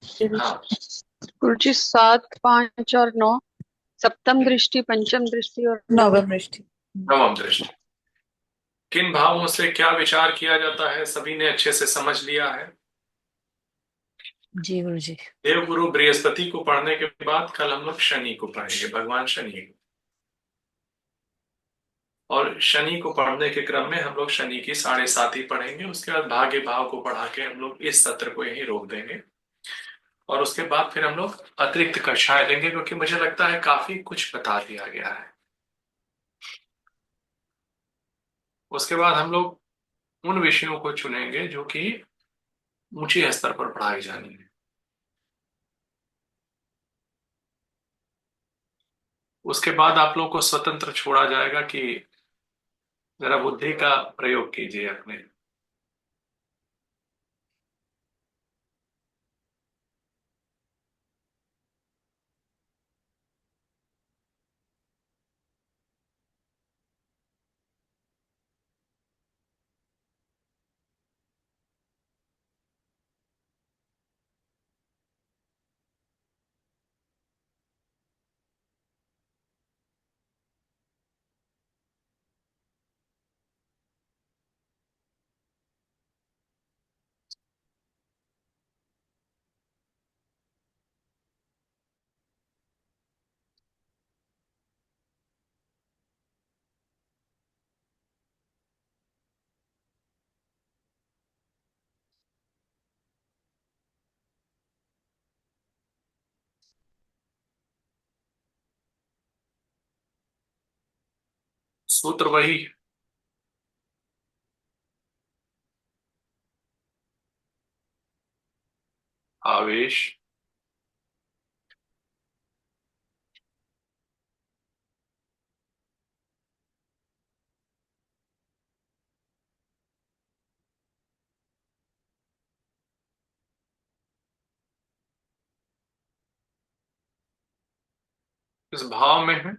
हाँ। गुरु जी, 7, 5 और 9। सप्तम दृष्टि, पंचम दृष्टि और नवम नवम। दृष्टि। नवम दृष्टि। किन भावों से क्या विचार किया जाता है, सभी ने अच्छे से समझ लिया है। जी गुरु जी। देवगुरु बृहस्पति को पढ़ने के बाद कल हम लोग शनि को पढ़ेंगे, भगवान शनि को। और शनि को पढ़ने के क्रम में हम लोग शनि की 7.5 पढ़ेंगे, उसके बाद भाग्य भाव को पढ़ा के हम लोग इस सत्र को यहीं रोक देंगे। और उसके बाद फिर हम लोग अतिरिक्त कक्षाएं लेंगे, क्योंकि मुझे लगता है काफी कुछ बता दिया गया है। उसके बाद हम लोग उन विषयों को चुनेंगे जो कि ऊंचे स्तर पर पढ़ाई जानी है। उसके बाद आप लोगों को स्वतंत्र छोड़ा जाएगा कि जरा बुद्धि का प्रयोग कीजिए अपने। सूत्र वही। आवेश। इस भाव में है।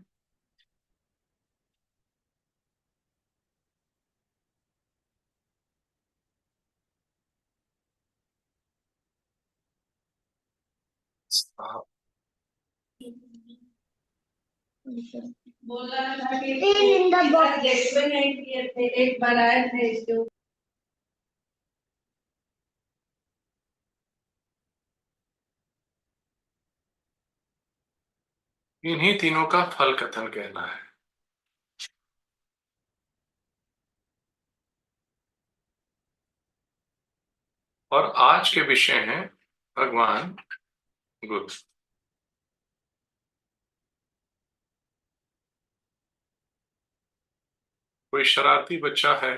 बोला था कि तीन डब्बा देखते नहीं किए थे, एक बार आए थे इसके। इन्हीं तीनों का फल कथन कहना है। और आज के विषय हैं भगवान गुरु। कोई शरारती बच्चा है?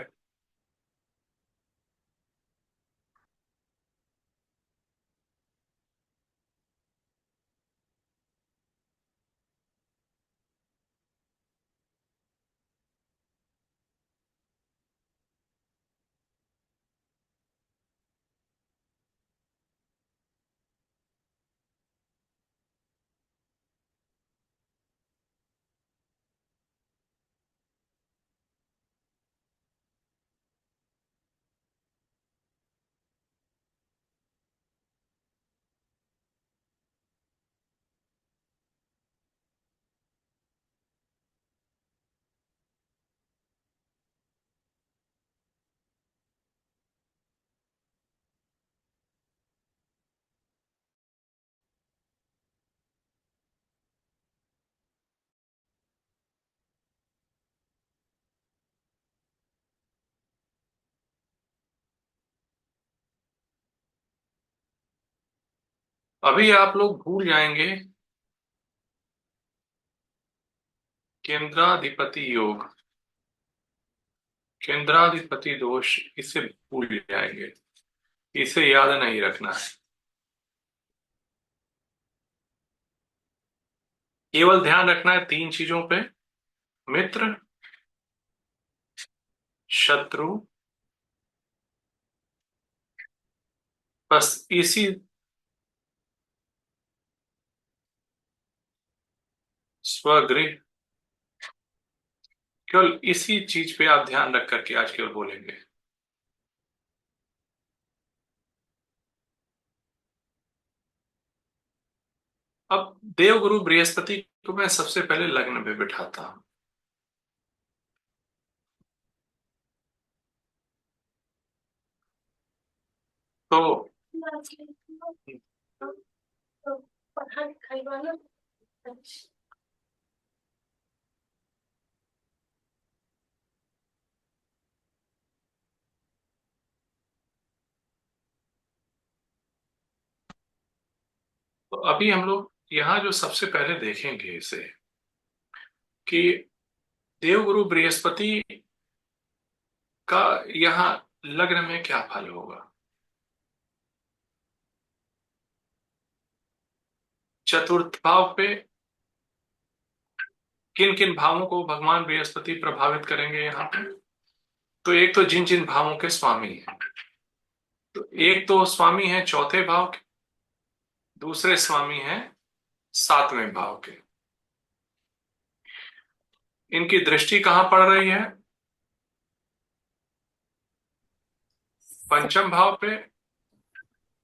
अभी आप लोग भूल जाएंगे केंद्राधिपति योग, केंद्राधिपति दोष, इसे भूल जाएंगे। इसे याद नहीं रखना है। केवल ध्यान रखना है 3 चीजों पे। मित्र, शत्रु, बस इसी स्वगृह, केवल इसी चीज पे आप ध्यान रख करके आज केवल बोलेंगे। अब देवगुरु बृहस्पति को मैं सबसे पहले लग्न में बिठाता हूं। तो पढ़ाई लिखाई वाला। तो अभी हम लोग यहाँ जो सबसे पहले देखेंगे इसे कि देवगुरु बृहस्पति का यहाँ लग्न में क्या फल होगा। चतुर्थ भाव पे किन किन भावों को भगवान बृहस्पति प्रभावित करेंगे यहाँ पे। तो एक तो जिन जिन भावों के स्वामी हैं, तो एक तो स्वामी है चौथे भाव के, दूसरे स्वामी हैं सातवें भाव के। इनकी दृष्टि कहां पड़ रही है? पंचम भाव पे,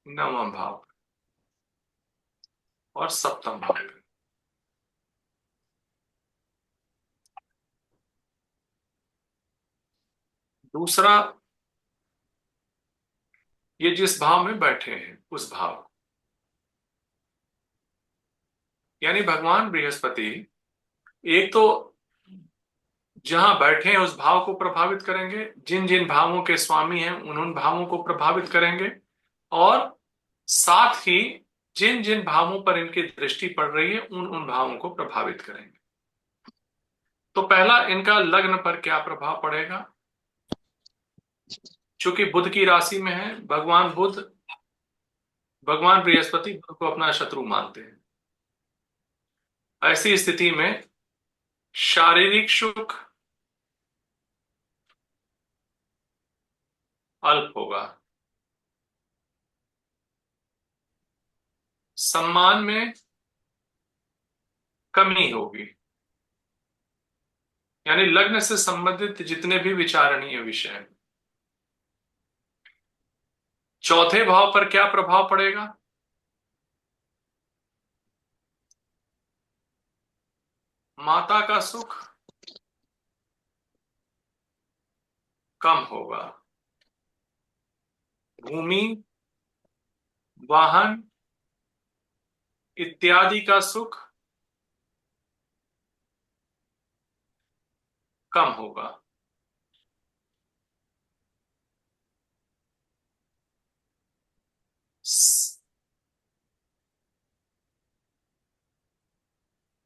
नवम भाव पे और सप्तम भाव पे। दूसरा, ये जिस भाव में बैठे हैं उस भाव, यानी भगवान बृहस्पति एक तो जहां बैठे हैं उस भाव को प्रभावित करेंगे, जिन जिन भावों के स्वामी हैं उन भावों को प्रभावित करेंगे, और साथ ही जिन जिन भावों पर इनकी दृष्टि पड़ रही है उन भावों को प्रभावित करेंगे। तो पहला, इनका लग्न पर क्या प्रभाव पड़ेगा। चूंकि बुध की राशि में है, भगवान बृहस्पति बुध को अपना शत्रु मानते हैं। ऐसी स्थिति में शारीरिक सुख अल्प होगा, सम्मान में कमी होगी, यानी लग्न से संबंधित जितने भी विचारणीय विषय हैं। चौथे भाव पर क्या प्रभाव पड़ेगा। माता का सुख कम होगा, भूमि, वाहन इत्यादि का सुख कम होगा।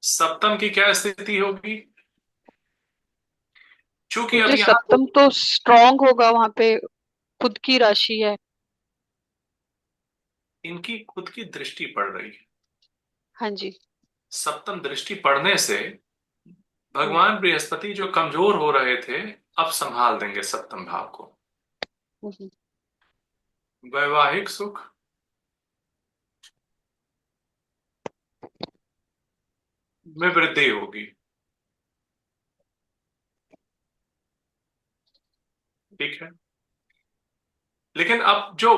सप्तम की क्या स्थिति होगी। चूंकि अब मुझे यहाँ सप्तम तो स्ट्रांग होगा, वहां पे खुद की राशि है। इनकी खुद की दृष्टि पड़ रही है। हाँ जी। सप्तम दृष्टि पड़ने से भगवान बृहस्पति जो कमजोर हो रहे थे अब संभाल देंगे सप्तम भाव को। हम्म। वैवाहिक सुख में वृद्धि होगी। ठीक है, लेकिन अब जो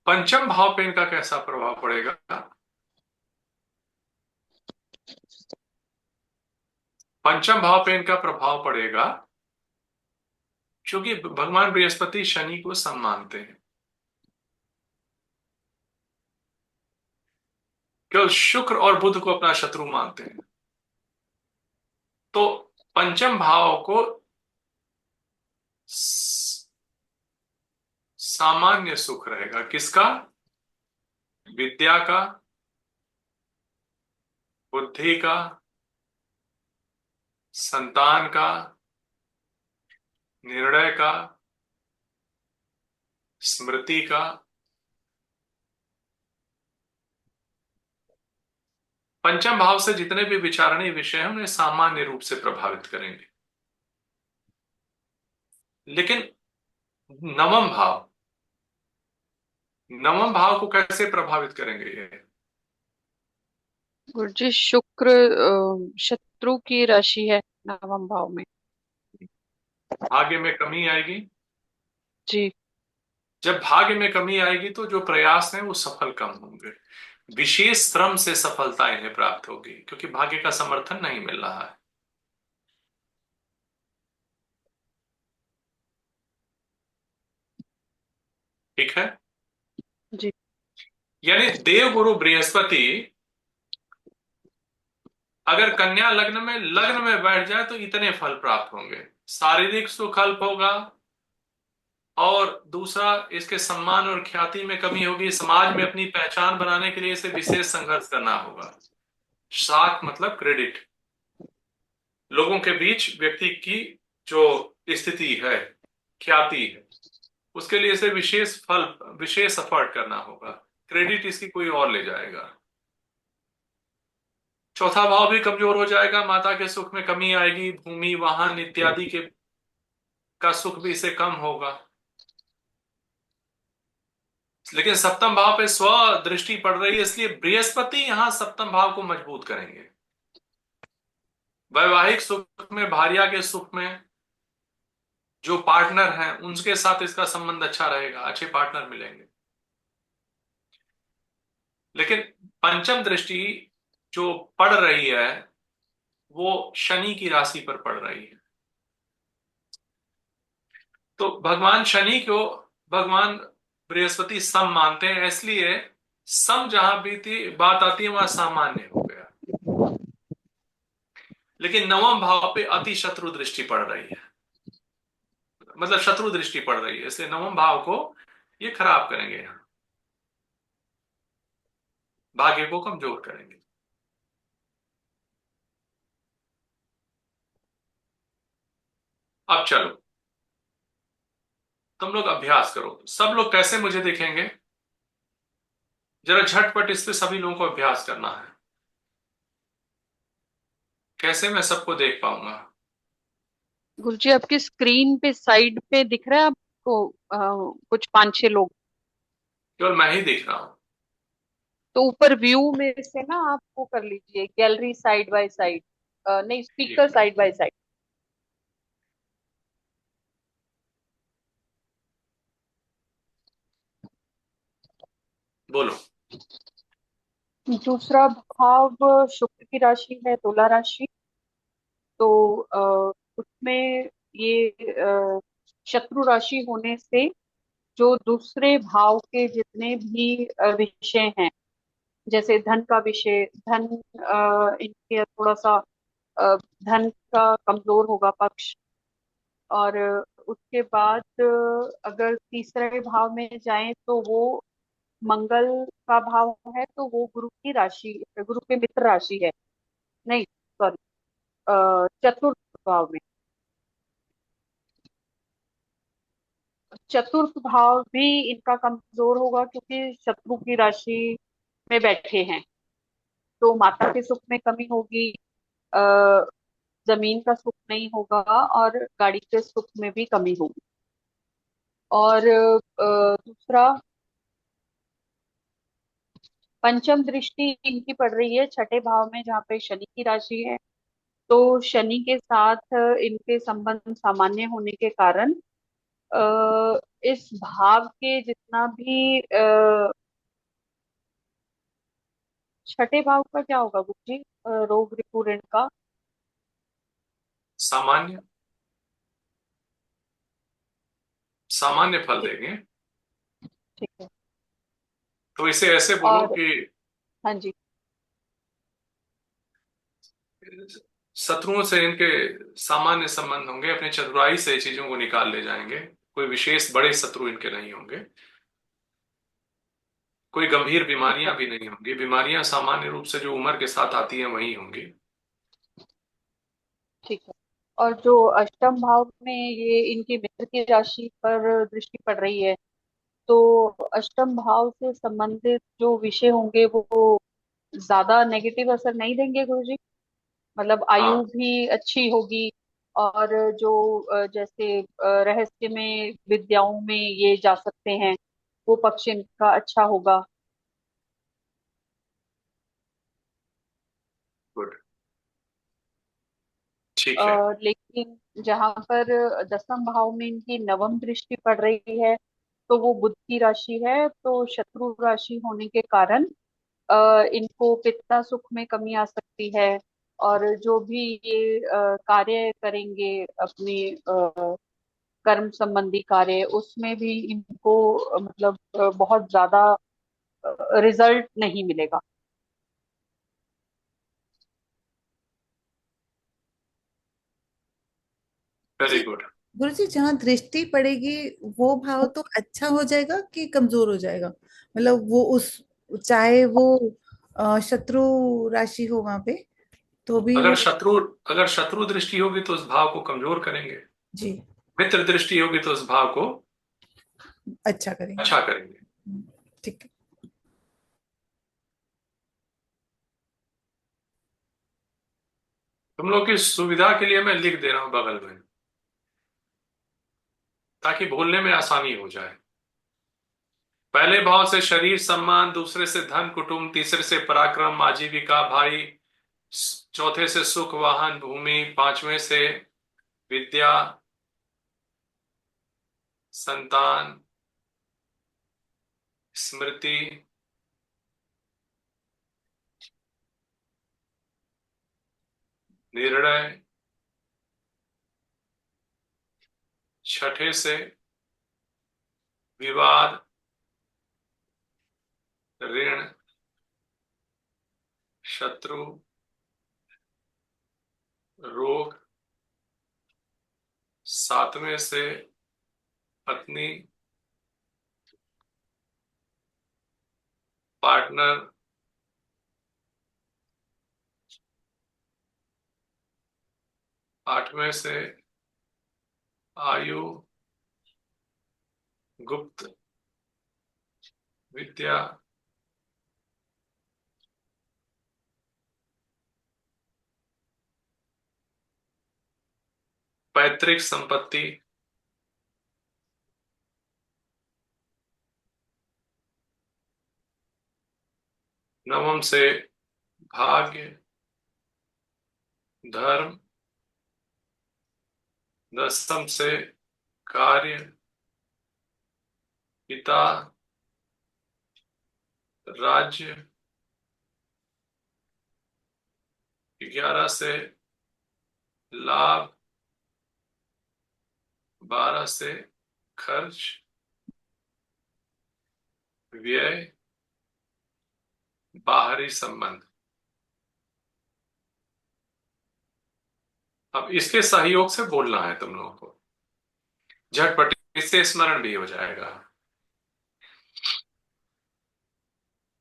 पंचम भाव पे इनका कैसा प्रभाव पड़ेगा। पंचम भाव पे इनका प्रभाव पड़ेगा क्योंकि भगवान बृहस्पति शनि को सम्मानते हैं, केवल शुक्र और बुध को अपना शत्रु मानते हैं। तो पंचम भाव को सामान्य सुख रहेगा, किसका। विद्या का, बुद्धि का, संतान का, निर्णय का, स्मृति का। पंचम भाव से जितने भी विचारणीय विषय हैं उन्हें सामान्य रूप से प्रभावित करेंगे। लेकिन नवम भाव, नवम भाव को कैसे प्रभावित करेंगे ये। गुरुजी, शुक्र शत्रु की राशि है नवम भाव में। भाग्य में कमी आएगी। जी। जब भाग्य में कमी आएगी तो जो प्रयास हैं वो सफल कम होंगे। विशेष श्रम से सफलता इन्हें प्राप्त होगी, क्योंकि भाग्य का समर्थन नहीं मिल रहा है। ठीक है। जी। यानी देवगुरु बृहस्पति अगर कन्या लग्न में बैठ जाए तो इतने फल प्राप्त होंगे। शारीरिक सुख अल्प होगा, और दूसरा इसके सम्मान और ख्याति में कमी होगी। समाज में अपनी पहचान बनाने के लिए इसे विशेष संघर्ष करना होगा। साख मतलब क्रेडिट, लोगों के बीच व्यक्ति की जो स्थिति है, ख्याति है, उसके लिए इसे विशेष एफर्ट करना होगा। क्रेडिट इसकी कोई और ले जाएगा। चौथा भाव भी कमजोर हो जाएगा, माता के सुख में कमी आएगी, भूमि वाहन इत्यादि के का सुख भी इसे कम होगा। लेकिन सप्तम भाव पे स्व दृष्टि पड़ रही है, इसलिए बृहस्पति यहां सप्तम भाव को मजबूत करेंगे। वैवाहिक सुख में, भार्या के सुख में, जो पार्टनर हैं उनके साथ इसका संबंध अच्छा रहेगा, अच्छे पार्टनर मिलेंगे। लेकिन पंचम दृष्टि जो पड़ रही है वो शनि की राशि पर पड़ रही है। तो भगवान शनि को भगवान बृहस्पति सम मानते हैं, इसलिए सम जहां भी बात आती है वहां सामान्य हो गया। लेकिन नवम भाव पे अति शत्रु दृष्टि पड़ रही है, मतलब शत्रु दृष्टि पड़ रही है, इसलिए नवम भाव को ये खराब करेंगे, यहां भाग्य को कमजोर करेंगे। अब चलो तुम लोग अभ्यास करो। सब लोग कैसे मुझे दिखेंगे, जरा झटपट इस पे सभी लोगों को अभ्यास करना है। कैसे मैं सबको देख पाऊंगा? गुरुजी आपकी स्क्रीन पे साइड पे दिख रहा है आपको कुछ 5-6 लोग। केवल मैं ही दिख रहा हूं। तो ऊपर व्यू में से ना आप वो कर लीजिए, गैलरी साइड बाय साइड, नहीं स्पीकर ठीक है, साइड बाय साइड। बोलो। दूसरा भाव शुक्र की राशि है, तुला राशि। तो उसमें ये शत्रु राशि होने से जो दूसरे भाव के जितने भी विषय हैं, जैसे धन का विषय, धन इनके थोड़ा सा धन का कमजोर होगा पक्ष। और उसके बाद अगर तीसरे भाव में जाएं तो वो मंगल का भाव है, तो वो गुरु की राशि, गुरु के मित्र राशि है। नहीं, सॉरी, चतुर्थ भाव में। चतुर्थ भाव भी इनका कमजोर होगा क्योंकि शत्रु की राशि में बैठे हैं। तो माता के सुख में कमी होगी, आ, जमीन का सुख नहीं होगा, और गाड़ी के सुख में भी कमी होगी। और दूसरा, पंचम दृष्टि इनकी पड़ रही है छठे भाव में, जहाँ पे शनि की राशि है। तो शनि के साथ इनके संबंध सामान्य होने के कारण इस भाव के जितना भी छठे भाव का क्या होगा गुरु जी, रोग ऋतु ऋण का। सामान्य सामान्य फल ठीक। देंगे। ठीक है। तो इसे ऐसे बोलो और कि हाँ जी। शत्रुओं से इनके सामान्य संबंध होंगे, अपनी चतुराई से चीजों को निकाल ले जाएंगे। कोई विशेष बड़े शत्रु इनके नहीं होंगे। कोई गंभीर ठीक है। बीमारियां भी नहीं होंगी। बीमारियां सामान्य रूप से जो उम्र के साथ आती हैं वही होंगी। ठीक है। और जो अष्टम भाव में ये इनकी मित्र की राशि पर दृष्टि पड़ रही है, तो अष्टम भाव से संबंधित जो विषय होंगे वो ज्यादा नेगेटिव असर नहीं देंगे गुरुजी। मतलब आयु हाँ, भी अच्छी होगी। और जो जैसे रहस्य में विद्याओं में ये जा सकते हैं, वो पक्ष इनका अच्छा होगा। गुड, ठीक है। लेकिन जहां पर दसम भाव में इनकी नवम दृष्टि पड़ रही है, तो वो बुध की राशि है। तो शत्रु राशि होने के कारण इनको पिता सुख में कमी आ सकती है। और जो भी ये कार्य करेंगे अपने कर्म संबंधी कार्य, उसमें भी इनको मतलब बहुत ज्यादा रिजल्ट नहीं मिलेगा। वेरी जी गुड। गुरु जी, जहाँ दृष्टि पड़ेगी वो भाव तो अच्छा हो जाएगा कि कमजोर हो जाएगा? मतलब वो उस, चाहे वो शत्रु राशि हो वहां पे, तो भी अगर वो। शत्रु अगर शत्रु दृष्टि होगी तो उस भाव को कमजोर करेंगे, जी। मित्र दृष्टि होगी तो उस भाव को अच्छा करेंगे। अच्छा करेंगे। ठीक है। तुम लोग की सुविधा के लिए मैं लिख दे रहा हूं बगल में, ताकि बोलने में आसानी हो जाए। पहले भाव से शरीर सम्मान, दूसरे से धन कुटुंब, तीसरे से पराक्रम आजीविका भाई, चौथे से सुख वाहन भूमि, पांचवें से विद्या संतान स्मृति, निर्णय, छठे से विवाद ऋण शत्रु रोग, सातवें से पत्नी पार्टनर, आठवें से आयु गुप्त विद्या, पैतृक संपत्ति, नवम से भाग्य धर्म, दसम से कार्य पिता राज्य, 11 से लाभ, 12 से खर्च व्यय बाहरी संबंध। अब इसके सहयोग से बोलना है तुम लोगों को, झटपट, इससे स्मरण भी हो जाएगा।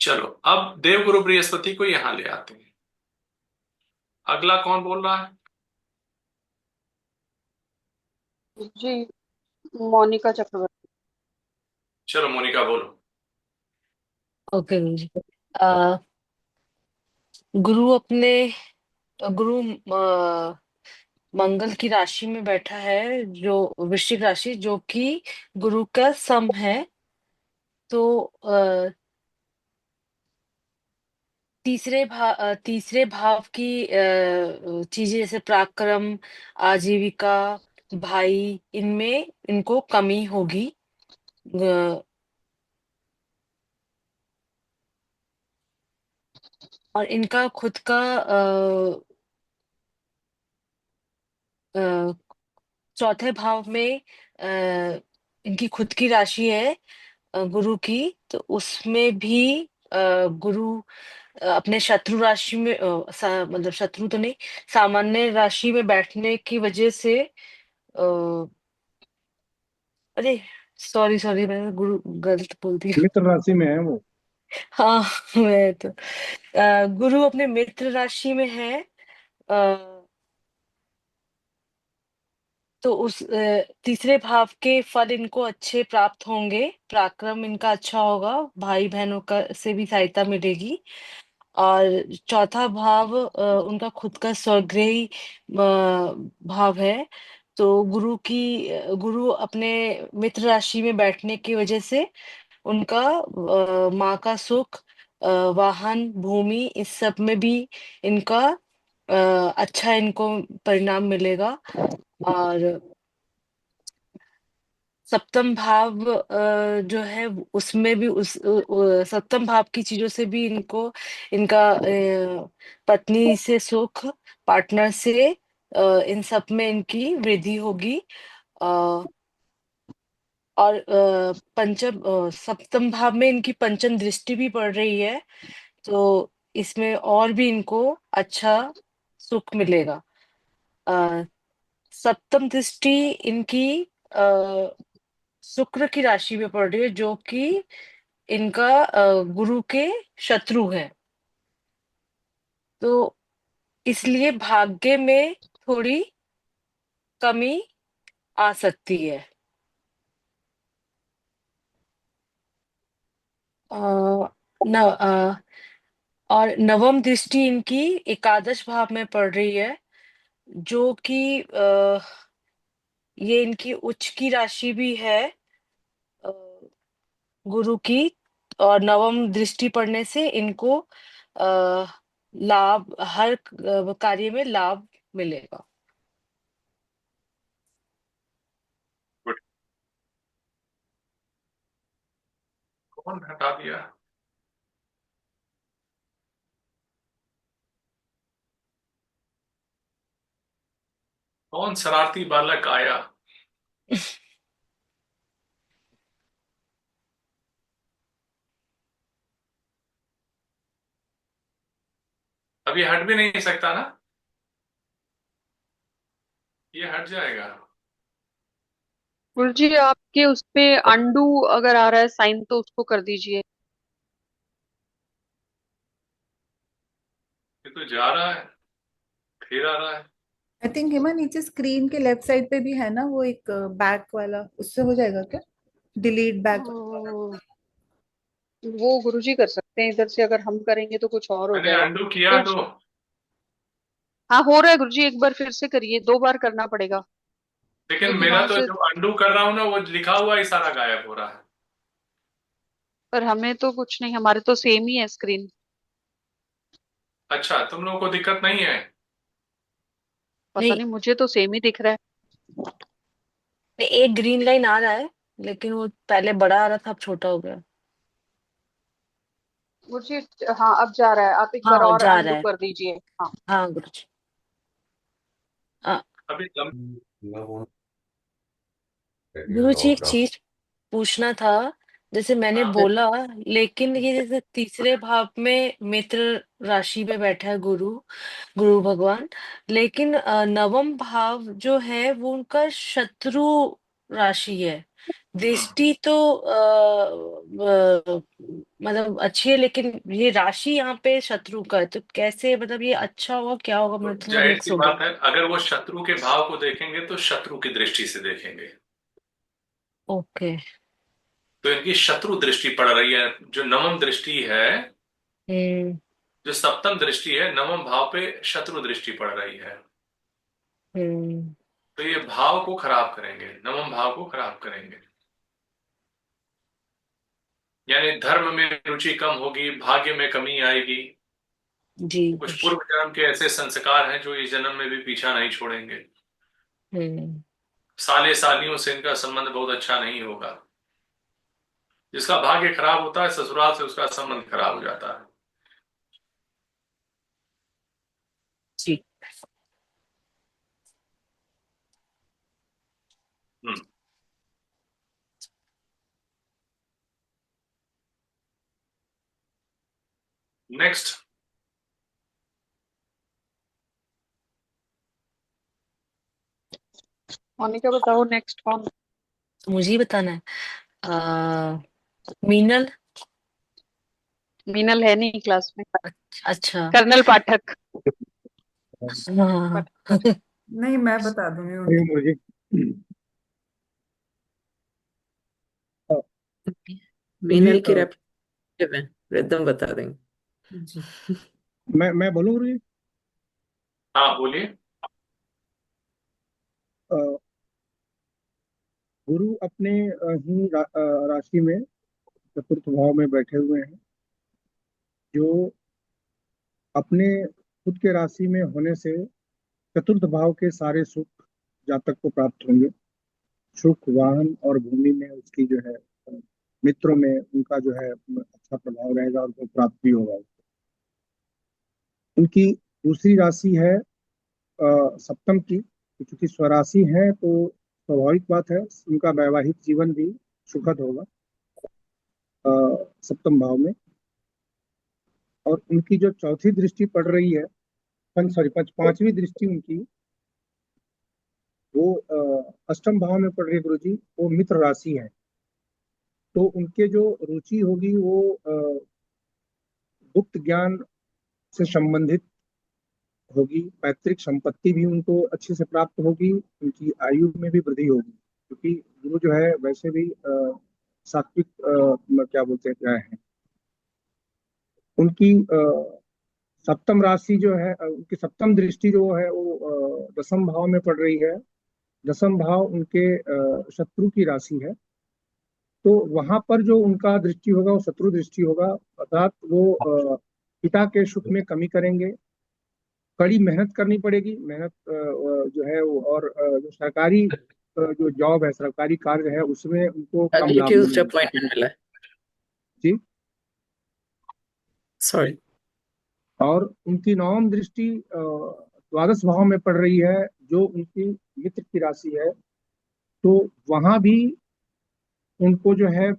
चलो अब देवगुरु बृहस्पति को यहां ले आते हैं। अगला कौन बोल रहा है? जी, मोनिका चक्रवर्ती। चलो मोनिका बोलो। ओके गुरु जी। अ, गुरु अपने गुरु मंगल की राशि में बैठा है, जो वृश्चिक राशि, जो कि गुरु का सम है। तो तीसरे भाव की चीजें जैसे पराक्रम आजीविका भाई, इनमें इनको कमी होगी। अ, और इनका खुद का अ, चौथे भाव में इनकी खुद की राशि है गुरु की। तो उसमें भी गुरु अपने शत्रु राशि में मतलब शत्रु तो नहीं, सामान्य राशि में बैठने की वजह से अरे सॉरी सॉरी, मैं गुरु गलत बोल दी। मित्र राशि में है वो। हाँ मैं तो गुरु अपने मित्र राशि में है। तो उस तीसरे भाव के फल इनको अच्छे प्राप्त होंगे, पराक्रम इनका अच्छा होगा, भाई बहनों का से भी सहायता मिलेगी। और चौथा भाव उनका खुद का स्वगृही भाव है। तो गुरु अपने मित्र राशि में बैठने की वजह से उनका माँ का सुख, वाहन भूमि, इस सब में भी इनका अच्छा इनको परिणाम मिलेगा। और सप्तम भाव जो है उसमें भी सप्तम भाव की चीजों से भी इनको इनका पत्नी से सुख, पार्टनर से इन सब में इनकी वृद्धि होगी। अ, और पंचम सप्तम भाव में इनकी पंचम दृष्टि भी पड़ रही है, तो इसमें और भी इनको अच्छा सुख मिलेगा। अ, सप्तम दृष्टि इनकी अ, शुक्र की राशि में पड़ रही है, जो कि इनका गुरु के शत्रु है। तो इसलिए भाग्य में थोड़ी कमी आ सकती है। अ, न और नवम दृष्टि इनकी एकादश भाव में पड़ रही है, जो कि ये इनकी उच्च की राशि भी है अ, गुरु की। और नवम दृष्टि पड़ने से इनको आ, लाभ, हर कार्य में लाभ मिलेगा। गुड। कौन हटा दिया? कौन शरारती बालक आया? अभी हट भी नहीं सकता ना, ये हट जाएगा। गुरु जी आपके उस पे अंडू अगर आ रहा है साइन तो उसको कर दीजिए। ये तो जा रहा है, फिर आ रहा है। आई थिंक हिमा नीचे स्क्रीन के लेफ्ट साइड पे भी है ना वो एक बैक वाला, उससे हो जाएगा क्या? Delete back. ओ, वो गुरु जी कर सकते हैं, इधर से अगर हम करेंगे तो कुछ और हो मैंने जाएगा। अंडू किया तो तो। हाँ हो रहा है गुरु जी, एक बार फिर से करिए, 2 बार करना पड़ेगा लेकिन क्योंकि मेरा वहां तो से। जो अंडू कर रहा हूँ ना, वो लिखा हुआ ही सारा गायब हो रहा है। पर हमें तो कुछ नहीं, हमारे तो सेम ही है स्क्रीन। अच्छा, तुम लोगों को दिक्कत नहीं है? पता नहीं, नहीं, मुझे तो सेम ही दिख रहा है। एक ग्रीन लाइन आ रहा है, लेकिन वो पहले बड़ा आ रहा था, अब छोटा हो गया। गुरु जी हाँ अब जा रहा है, आप एक बार हाँ, और जा रहा अंडू है। कर दीजिए। हाँ हाँ गुरु जी। अभी गुरु जी एक चीज पूछना था, जैसे मैंने हाँ, बोला, लेकिन ये जैसे तीसरे भाव में मित्र राशि में बैठा है गुरु, गुरु भगवान, लेकिन नवम भाव जो है वो उनका शत्रु राशि है। दृष्टि तो मतलब अच्छी है, लेकिन ये राशि यहाँ पे शत्रु का है, तो कैसे, मतलब ये अच्छा होगा क्या होगा, तो मैं थोड़ा जाहिर मिक्स सी हो गया। बात है, अगर वो शत्रु के भाव को देखेंगे तो शत्रु की दृष्टि से देखेंगे। ओके। तो इनकी शत्रु दृष्टि पड़ रही है। जो नवम दृष्टि है, हम्म। जो सप्तम दृष्टि है, नवम भाव पे शत्रु दृष्टि पड़ रही है। हम्म। तो ये भाव को खराब करेंगे, नवम भाव को खराब करेंगे। यानी धर्म में रुचि कम होगी, भाग्य में कमी आएगी। जी कुछ कुछ। पूर्व जन्म के ऐसे संस्कार हैं जो इस जन्म में भी पीछा नहीं छोड़ेंगे। हम्म। साले सालियों से इनका संबंध बहुत अच्छा नहीं होगा। जिसका भाग्य खराब होता है, ससुराल से उसका संबंध खराब हो जाता है। जी। हम्म। नेक्स्ट। मोनिका बताओ नेक्स्ट कौन। मुझे ही बताना है। आ, मीनल। मीनल है नहीं क्लास में। अच्छा। कर्नल पाठक। हाँ। नहीं, मैं बता दूंगी उनकी। मुझे मीनल की अ, रेप्टेटिव है, रिदम बता देंगे। जी। मैं बोलूँ गुरु जी? हाँ, बोलिए। अ, गुरु अपने ही राशि में चतुर्थ भाव में बैठे हुए हैं, जो अपने खुद के राशि में होने से चतुर्थ भाव के सारे सुख जातक को प्राप्त होंगे। सुख, वाहन और भूमि में उसकी जो है मित्रों में उनका जो है अच्छा प्रभाव रहेगा और वो प्राप्त भी होगा। उनकी दूसरी राशि है सप्तम की, क्योंकि स्वराशि है तो स्वाभाविक बात है उनका वैवाहिक जीवन भी सुखद होगा सप्तम भाव में। और उनकी जो चौथी दृष्टि पड़ रही है, पांचवी दृष्टि उनकी, वो अष्टम भाव में पड़ रही है गुरु जी, वो मित्र राशि है। तो उनके जो रुचि होगी वो गुप्त ज्ञान से संबंधित होगी। पैतृक संपत्ति भी उनको अच्छे से प्राप्त होगी। उनकी आयु में भी वृद्धि होगी, क्योंकि गुरु जो है वैसे भी सात्विक क्या बोलते हैं, क्या है उनकी सप्तम राशि जो है, उनकी सप्तम दृष्टि जो है वो दसम भाव में पड़ रही है। दसम भाव उनके शत्रु की राशि है। तो वहां पर जो उनका दृष्टि होगा वो शत्रु दृष्टि होगा, अर्थात वो पिता के सुख में कमी करेंगे। कड़ी मेहनत करनी पड़ेगी। मेहनत जो है वो, और जो सरकारी जो जॉब है, सरकारी कार्य है, उसमें उनको कम अगली लाभ ट्यूसडे मिलेगा अपॉइंटमेंट मिला है। जी। सॉरी। और उनकी नवम दृष्टि द्वादश भाव में पड़ रही है, जो उनकी मित्र की राशि है। तो वहां भी उनको जो है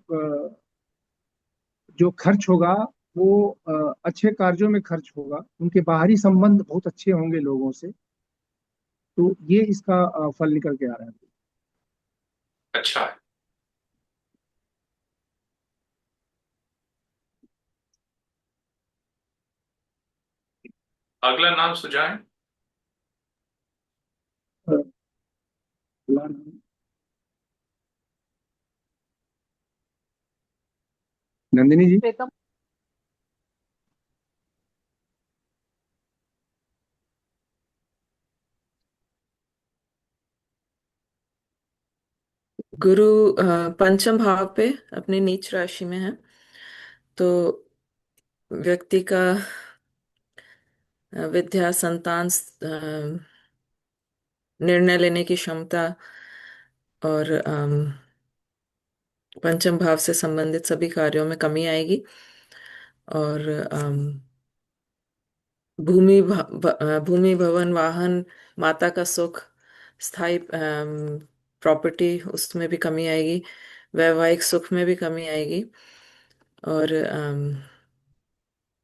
जो खर्च होगा वो अच्छे कार्यों में खर्च होगा। उनके बाहरी संबंध बहुत अच्छे होंगे लोगों से। तो ये इसका फल निकल के आ रहा है। अच्छा है। अगला नाम सुझाएं। नंदिनी जी। प्रीतम। गुरु पंचम भाव पे अपनी नीच राशि में है, तो व्यक्ति का विद्या, संतान, निर्णय लेने की क्षमता और पंचम भाव से संबंधित सभी कार्यों में कमी आएगी। और भूमि, भवन, वाहन, माता का सुख, स्थायी प्रॉपर्टी, उसमें भी कमी आएगी। वैवाहिक सुख में भी कमी आएगी। और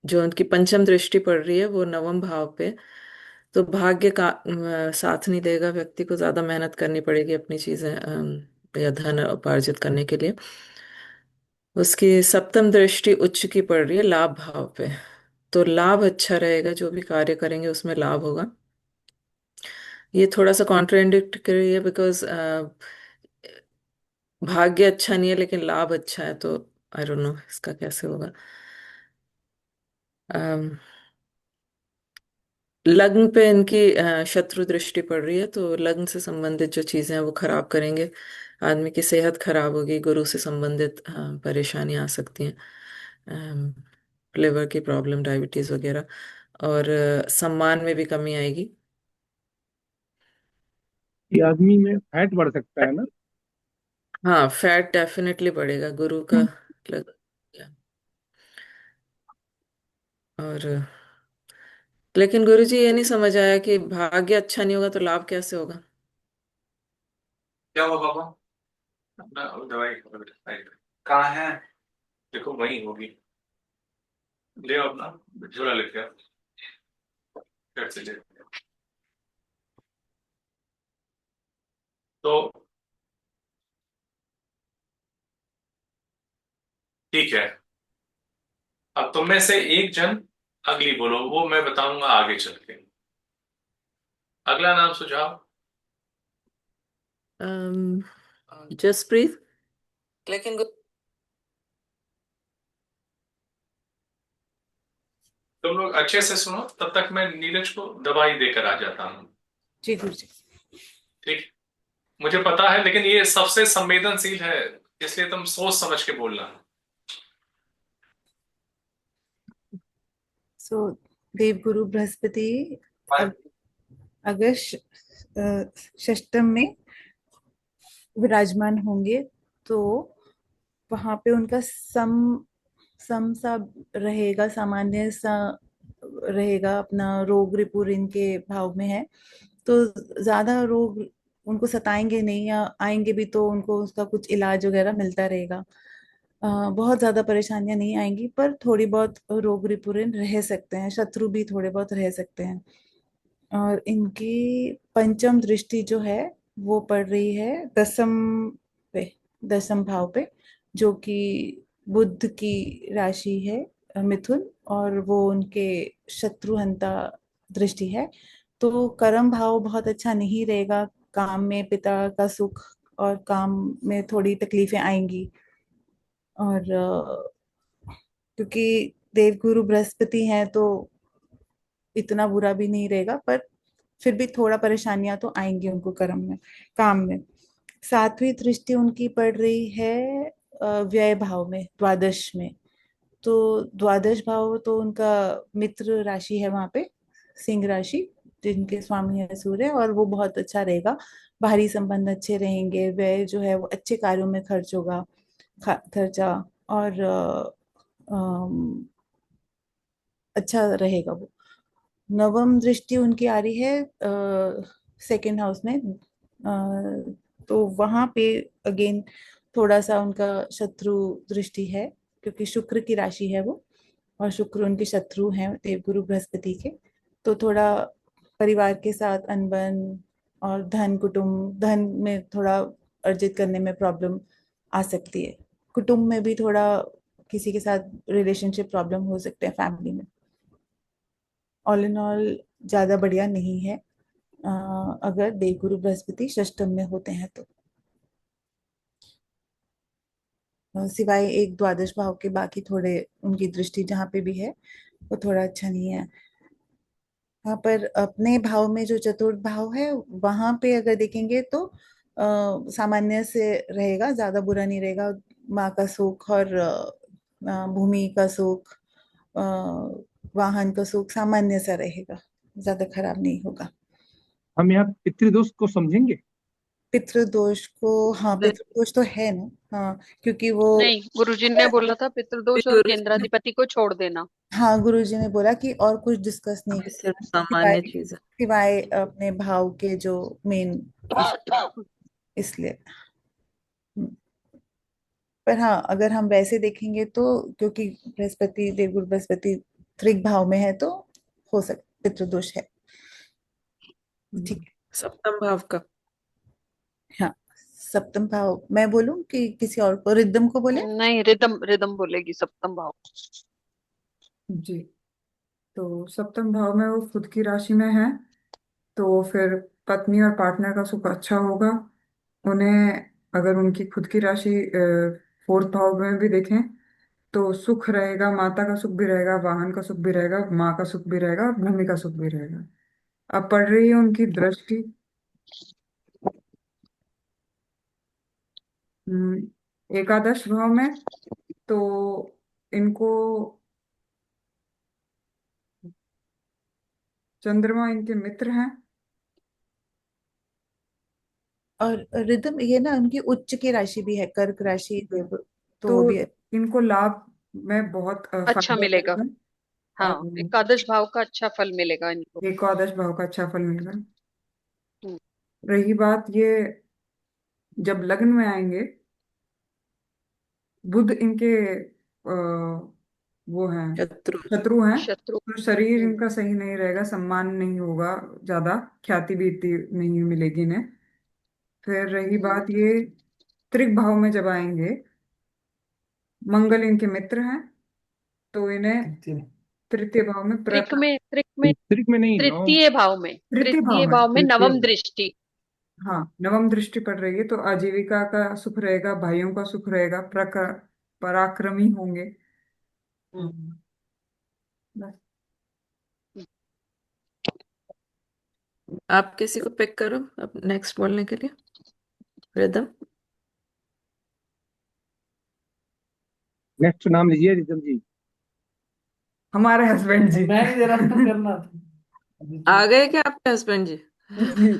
जो उनकी पंचम दृष्टि पड़ रही है वो नवम भाव पे, तो भाग्य का साथ नहीं देगा। व्यक्ति को ज्यादा मेहनत करनी पड़ेगी अपनी चीजें या धन उपार्जित करने के लिए। उसकी सप्तम दृष्टि उच्च की पड़ रही है लाभ भाव पे, तो लाभ अच्छा रहेगा। जो भी कार्य करेंगे उसमें लाभ होगा। ये थोड़ा सा कॉन्ट्राडिक्टरी है, बिकॉज भाग्य अच्छा नहीं है लेकिन लाभ अच्छा है, तो आई डोंट नो इसका कैसे होगा। लग्न पे इनकी शत्रु दृष्टि पड़ रही है, तो लग्न से संबंधित जो चीजें हैं वो खराब करेंगे। आदमी की सेहत खराब होगी। गुरु से संबंधित परेशानी आ सकती हैं, लिवर की प्रॉब्लम, डायबिटीज वगैरह। और सम्मान में भी कमी आएगी। ये आदमी में फैट बढ़ सकता है ना। हाँ, फैट डेफिनेटली बढ़ेगा गुरु का लग। और लेकिन गुरु जी ये नहीं समझ आया कि भाग्य अच्छा नहीं होगा तो लाभ कैसे होगा। क्या हुआ पापा? अपना दवाई खाओ बेटा, साइड में। कहाँ है? देखो वहीं होगी। ले आओ अपना झोला लेके आओ, घर से ले आओ। तो ठीक है, अब तुम में से एक जन अगली बोलो, वो मैं बताऊंगा आगे चल के। अगला नाम सुझाव। जसप्रीत। लेकिन तुम लोग अच्छे से सुनो, तब तक मैं नीरज को दवाई देकर आ जाता हूँ। जी गुरु जी। ठीक, मुझे पता है, लेकिन ये सबसे संवेदनशील है, इसलिए तुम सोच समझ के बोलना। सो देव गुरु बृहस्पति अगस्त षष्टम में विराजमान होंगे तो वहां पे उनका सम सा रहेगा, सामान्य सा रहेगा, अपना रोग रिपू ऋण के भाव में है, तो ज्यादा रोग उनको सताएंगे नहीं, या आएंगे भी तो उनको उसका कुछ इलाज वगैरह मिलता रहेगा। बहुत ज्यादा परेशानियां नहीं आएंगी, पर थोड़ी बहुत रोग रिपुरण रह सकते हैं, शत्रु भी थोड़े बहुत रह सकते हैं। और इनकी पंचम दृष्टि जो है वो पड़ रही है पे, दसम भाव पे, जो कि बुध की राशि है, मिथुन, और वो उनके शत्रुहंता दृष्टि है। तो कर्म भाव बहुत अच्छा नहीं रहेगा, काम में पिता का सुख और काम में थोड़ी तकलीफें आएंगी। और क्योंकि देवगुरु बृहस्पति हैं तो इतना बुरा भी नहीं रहेगा, पर फिर भी थोड़ा परेशानियां तो आएंगी उनको कर्म में, काम में। सातवीं दृष्टि उनकी पड़ रही है व्यय भाव में, द्वादश में। तो द्वादश भाव तो उनका मित्र राशि है वहां पे, सिंह राशि, जिनके स्वामी है सूर्य, और वो बहुत अच्छा रहेगा। बाहरी संबंध अच्छे रहेंगे, व्यय जो है वो अच्छे कार्यों में खर्च होगा, खर्चा, और अम, अच्छा रहेगा वो। नवम दृष्टि उनकी आ रही है सेकेंड हाउस में, तो वहां पे अगेन थोड़ा सा उनका शत्रु दृष्टि है, क्योंकि शुक्र की राशि है वो, और शुक्र उनके शत्रु हैं देवगुरु बृहस्पति के। तो थोड़ा परिवार के साथ अनबन, और धन में थोड़ा अर्जित करने में प्रॉब्लम आ सकती है। कुटुंब में भी थोड़ा किसी के साथ रिलेशनशिप प्रॉब्लम हो सकते हैं, फैमिली में। ऑल इन ऑल ज्यादा बढ़िया नहीं है, अगर देवगुरु बृहस्पति षष्टम में होते हैं तो। सिवाय एक द्वादश भाव के, बाकी थोड़े उनकी दृष्टि जहाँ पे भी है वो थोड़ा अच्छा नहीं है। यहाँ पर अपने भाव में जो चतुर्थ भाव है, वहां पे अगर देखेंगे तो सामान्य से रहेगा, ज्यादा बुरा नहीं रहेगा। माँ का सुख और भूमि का सुख, अ, वाहन का सुख सामान्य सा रहेगा, ज्यादा खराब नहीं होगा। हम यहाँ पितृदोष को समझेंगे। पितृदोष को, हाँ पितृदोष तो है ना, हाँ, क्योंकि वो, नहीं, गुरुजी ने बोला था पितृदोष और केंद्राधिपति को छोड़ देना। हाँ गुरुजी ने बोला कि और कुछ डिस्कस नहीं ये सिर्फ करना, सिवाय सामान्य चीज है। सिवाय अपने भाव के जो मेन इशू, इसलिए। हम्म। पर हाँ, अगर हम वैसे देखेंगे तो, क्योंकि बृहस्पति, देवगुरु बृहस्पति त्रिक भाव में है, तो हो सकता पितृदोष है। ठीक है। सप्तम भाव का। हाँ, सप्तम भाव मैं बोलूं कि किसी और को, रिदम को बोले? नहीं, रिदम रिदम बोलेगी सप्तम भाव। जी। तो सप्तम भाव में वो खुद की राशि में है, तो फिर पत्नी और पार्टनर का सुख अच्छा होगा उन्हें। अगर उनकी खुद की राशि फोर्थ भाव में भी देखें तो सुख रहेगा, माता का सुख भी रहेगा, वाहन का सुख भी रहेगा, माँ का सुख भी रहेगा, और भूमि का सुख भी रहेगा। अब पड़ रही है उनकी दृष्टि एकादश भाव में, तो इनको चंद्रमा इनके मित्र हैं। और रिदम ये ना, उनकी उच्च की राशि भी है, कर्क राशि, तो तो वो भी है। इनको लाभ में बहुत अच्छा फायदा मिलेगा। रहेगा। हाँ, और एकादश भाव का अच्छा फल मिलेगा इनको। एकादश भाव का अच्छा फल मिलेगा। हम्म। रही बात ये, जब लग्न में आएंगे, बुध इनके वो हैं, शत्रु। शत्रु हैं। शत्रु। तो शरीर हम्म। इनका सही नहीं रहेगा, सम्मान नहीं होगा, ज्यादा ख्याति भी इतनी नहीं मिलेगी इन्हें। फिर रही बात ये, त्रिक भाव में जब आएंगे, मंगल इनके मित्र हैं, तो इन्हें तृतीय भाव में त्रिक में त्रिक में नहीं, नौ, तृतीय भाव में, तृतीय भाव तृतीय में, भाव में तृतीय नवम में। दृष्टि। हाँ, नवम दृष्टि पड़ रही है, तो आजीविका का सुख रहेगा, भाइयों का सुख रहेगा, पराक्रमी होंगे। बस। आप किसी को पिक करो अब नेक्स्ट बोलने के लिए। रिदम। नेक्स्ट नाम लीजिए रिदम जी। हमारे हस्बैंड जी। मैं नहीं दे रहा था, करना था। आ गए क्या आपके हस्बैंड जी? जी।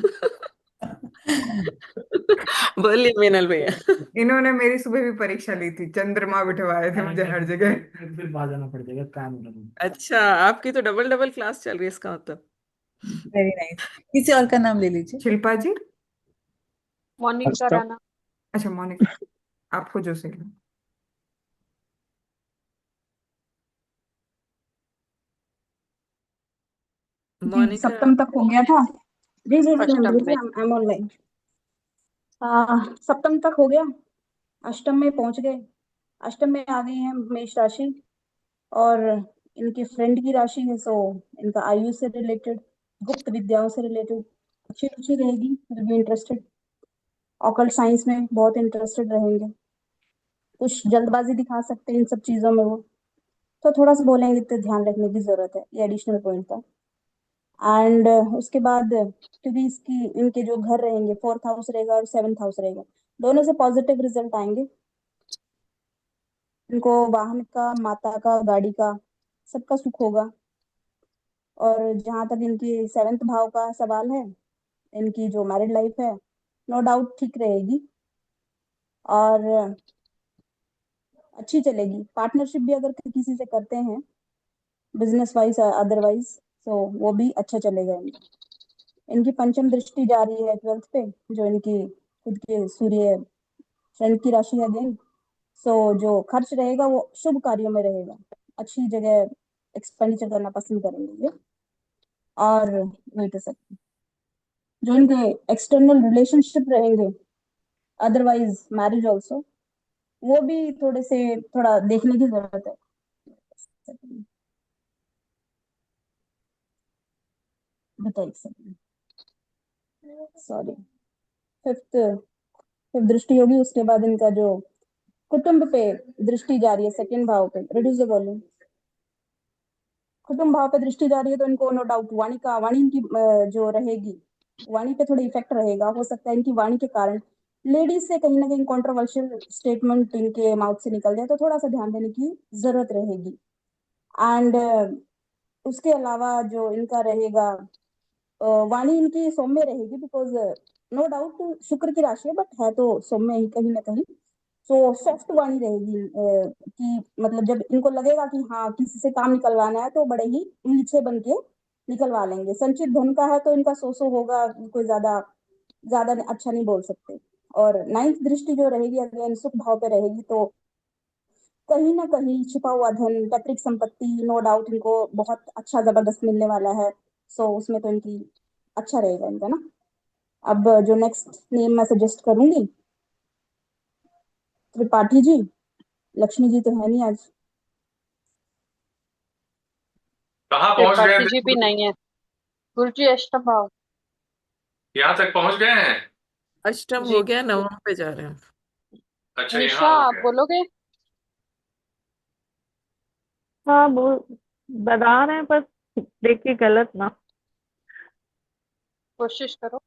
बोलिए मीनल भैया। इन्होंने मेरी सुबह भी परीक्षा ली थी, चंद्रमा बिठवाए थे मुझे हर जगह। फिर बाहर जाना पड़ जाएगा काम करने। अच्छा, आपकी तो डबल डबल क्लास चल रही है इसका मतलब। Very nice. किसी और का नाम ले लीजिए। शिल्पा जी। मोनिका अष्टम राणा। अच्छा मोनिका, आपको जो सही लगे। जी मोनिका। सप्तम तक हो गया था। जी जी जी मैम, अष्टम बोलिए, में। I am online. सप्तम तक हो गया, अष्टम में पहुंच गए। अष्टम में आ गई है मेष राशि, और इनकी फ्रेंड की राशि है, सो इनका आयु से रिलेटेड, गुप्त विद्याओं से रिलेटेड अच्छी रुचि रहेगी, will be interested. Occult science में बहुत इंटरेस्टेड रहेंगे, कुछ जल्दबाजी दिखा सकते हैं इन सब चीजों में वो, तो थोड़ा सा बोलेंगे तो ध्यान रखने की जरूरत है, ये एडिशनल पॉइंट था। एंड उसके बाद क्योंकि इसकी इनके जो घर रहेंगे, फोर्थ हाउस रहेगा और सेवन्थ हाउस रहेगा, दोनों से पॉजिटिव रिजल्ट आएंगे। इनको वाहन का, माता का, गाड़ी का, सबका सुख होगा। और जहां तक इनकी सेवन्थ भाव का सवाल है, इनकी जो मैरिड लाइफ है नो डाउट ठीक रहेगी और अच्छी चलेगी। पार्टनरशिप भी अगर किसी से करते हैं, बिजनेस वाइज अदरवाइज, तो वो भी अच्छा चलेगा इनका। इनकी पंचम दृष्टि जा रही है 12th पे, जो इनकी खुद के सूर्य फ्रेंड की राशि है अगेन। सो जो खर्च रहेगा वो शुभ कार्यों में रहेगा, अच्छी जगह एक्सपेंडिचर करना पसंद करेंगे ये। और वेट सब जो इनके एक्सटर्नल रिलेशनशिप रहेंगे, अदरवाइज मैरिज ऑल्सो, वो भी थोड़े से थोड़ा देखने की जरूरत है। बताइए सर, सॉरी। फिफ्थ फिफ्थ दृष्टि होगी, उसके बाद इनका जो कुटुंब पे दृष्टि जा रही है, सेकंड भाव पे, रिड्यूस द वॉल्यूम। कुटुंब भाव पे दृष्टि जा रही है, तो इनको नो डाउट वाणी इनकी जो रहेगी, वाणी पे थोड़ा इफेक्ट रहेगा। हो सकता है इनकी वाणी के कारण लेडीज से कहीं ना कहीं कंट्रोवर्शियल स्टेटमेंट इनके माउथ से निकल जाए, तो थोड़ा सा ध्यान देने की जरूरत रहेगी। एंड उसके अलावा जो इनका रहेगा, वाणी इनकी सौम्य रहेगी, बिकॉज नो डाउट शुक्र की राशि है, बट है तो सौम्य ही कहीं ना कहीं। तो सॉफ्ट वाणी रहेगी, कि मतलब जब इनको लगेगा कि हाँ किसी से काम निकलवाना है, तो बड़े ही मीठे बन के निकलवा लेंगे। संचित धन का है, तो इनका सो होगा, कोई ज्यादा ज्यादा अच्छा नहीं बोल सकते। और नाइन्थ दृष्टि जो रहेगी अगेन सुख भाव पे रहेगी, तो कहीं ना कहीं छिपा हुआ धन, पैतृक संपत्ति, नो डाउट इनको बहुत अच्छा जबरदस्त मिलने वाला है। सो उसमें तो इनकी अच्छा रहेगा इनका ना। अब जो नेक्स्ट नेम मैं सजेस्ट करूंगी, त्रिपाठी जी। लक्ष्मी जी तो है नहीं आज। कहाँ पहुंच गए त्रिपाठी जी भी थे? नहीं है। गुरु जी अष्टम भाव। यहाँ तक पहुंच गए हैं? अष्टम जी। हो गया, नवम पे जा रहे हैं। अच्छा, निशा यहाँ हो आप गया। बोलोगे? हाँ बोल, बता रहे हैं पर देखिए गलत ना। कोशिश करो।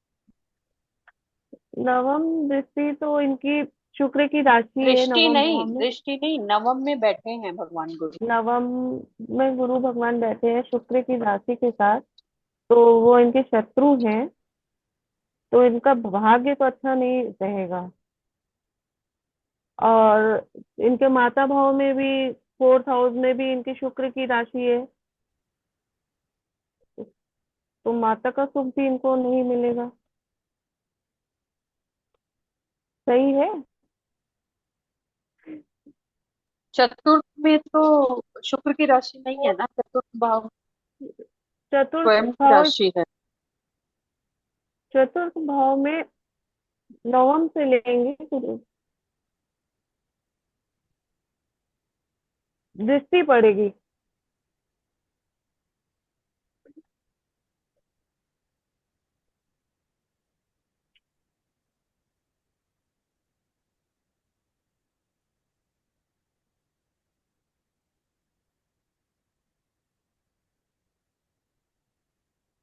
नवम दृष्टि तो इनकी शुक्र की राशि है नवम भाव में। दृष्टि नहीं, नवम में बैठे हैं भगवान गुरु। नवम में गुरु भगवान बैठे हैं शुक्र की राशि के साथ, तो वो इनके शत्रु हैं, तो इनका भाग्य तो अच्छा नहीं रहेगा। और इनके माता भाव में भी, फोर्थ हाउस में भी इनकी शुक्र की राशि है, तो माता का सुख भी इनको नहीं मिलेगा। सही है। चतुर्थ में तो शुक्र की राशि नहीं है ना, चतुर्थ भाव चतुर्थ स्वयं की भाव, राशि है। चतुर्थ भाव में नवम से लेंगे तो दृष्टि पड़ेगी।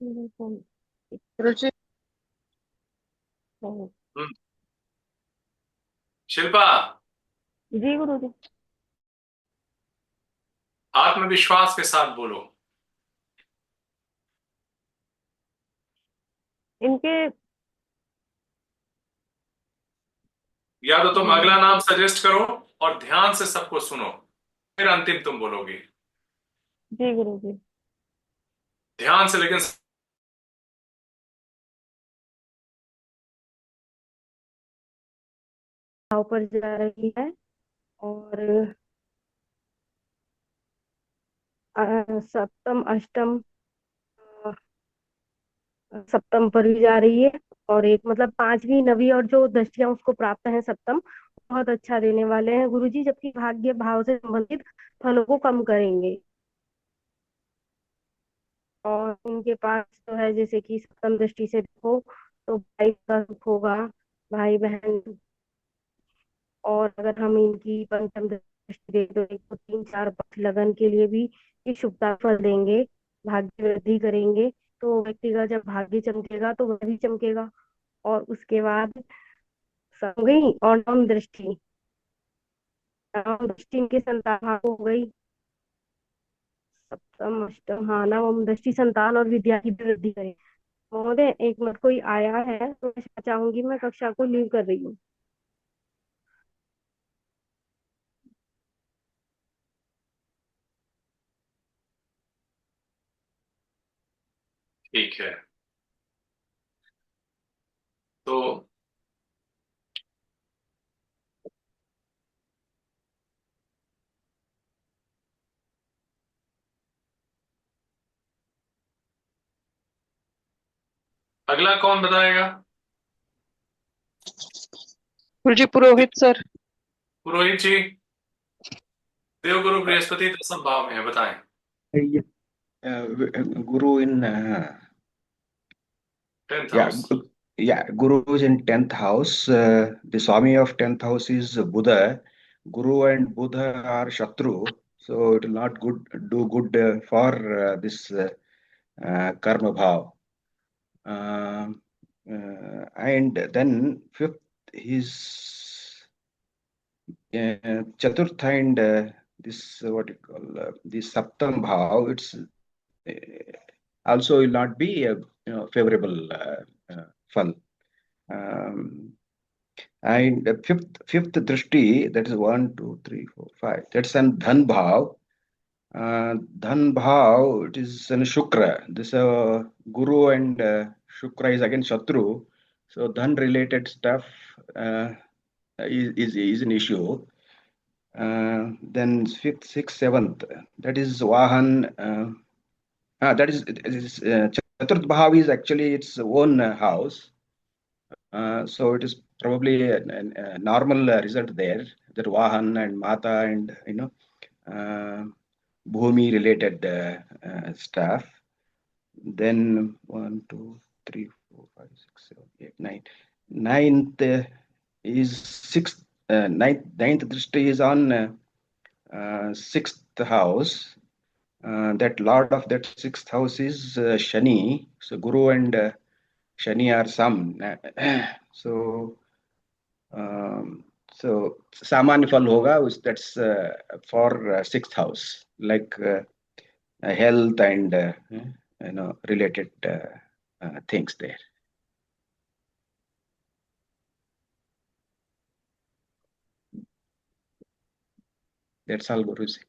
गुरु जी। हम्म, शिल्पा, जी गुरु जी। आत्मविश्वास के साथ बोलो। इनके या तो तुम जी अगला नाम सजेस्ट करो और ध्यान से सबको सुनो, फिर अंतिम तुम बोलोगी। जी गुरु जी। ध्यान से लेकिन। भाव पर जा रही है और सप्तम अष्टम सप्तम पर भी जा रही है। और एक मतलब पांचवी नवी और जो दृष्टियां उसको प्राप्त है सप्तम, बहुत अच्छा देने वाले हैं गुरुजी, जबकि भाग्य भाव से संबंधित फलों को कम करेंगे। और इनके पास तो है जैसे कि सप्तम दृष्टि से देखो तो भाई का सुख होगा, भाई बहन। और अगर हम इनकी पंचम दृष्टि देखें तो एक तो 3 4 5 लगन के लिए भी ये शुभता फल देंगे, भाग्य वृद्धि करेंगे। तो व्यक्ति का जब भाग्य चमकेगा तो वह भी चमकेगा। और उसके बाद गई और नवम दृष्टि, नवम दृष्टि इनके संतान भाव हो गई। सप्तम अष्टम, हाँ नवम दृष्टि संतान और विद्या की वृद्धि करे। महोदय एक मिनट, कोई आया है तो मैं चाहूंगी, मैं कक्षा को लीव कर रही हूँ। ठीक है, तो अगला कौन बताएगा? गुरुजी पुरोहित सर। पुरोहित जी, देवगुरु बृहस्पति दसम भाव में है, बताएं। ये, Guru in 10th yeah house. Guru is in 10th house. The Swami of 10th house is Buddha. Guru and Buddha are Shatru, so it will not do good for this karma bhav. And then fifth is Chaturth and this what you call the Saptam bhav. It's also will not be a favorable fal. Um, and the fifth drishti, that is 1 2 3 4 5, that's an dhan bhav. Dhan bhav, it is an shukra. This Guru and shukra is again shatru, so dhan related stuff is an issue. Then fifth, sixth, seventh, that is Vahan. That is Chaturth Bhav is actually its own house. So it is probably a normal result there. That Vahan and Mata and Bhumi related stuff. Then 1 2 3 4 5 6 7 8 9. Ninth is sixth. Ninth drishti is on sixth house. That lord of that sixth house is Shani. So Guru and Shani are some. So so सामान्य फल होगा उस, that's for sixth house, like health and related things there. That's all, Guruji.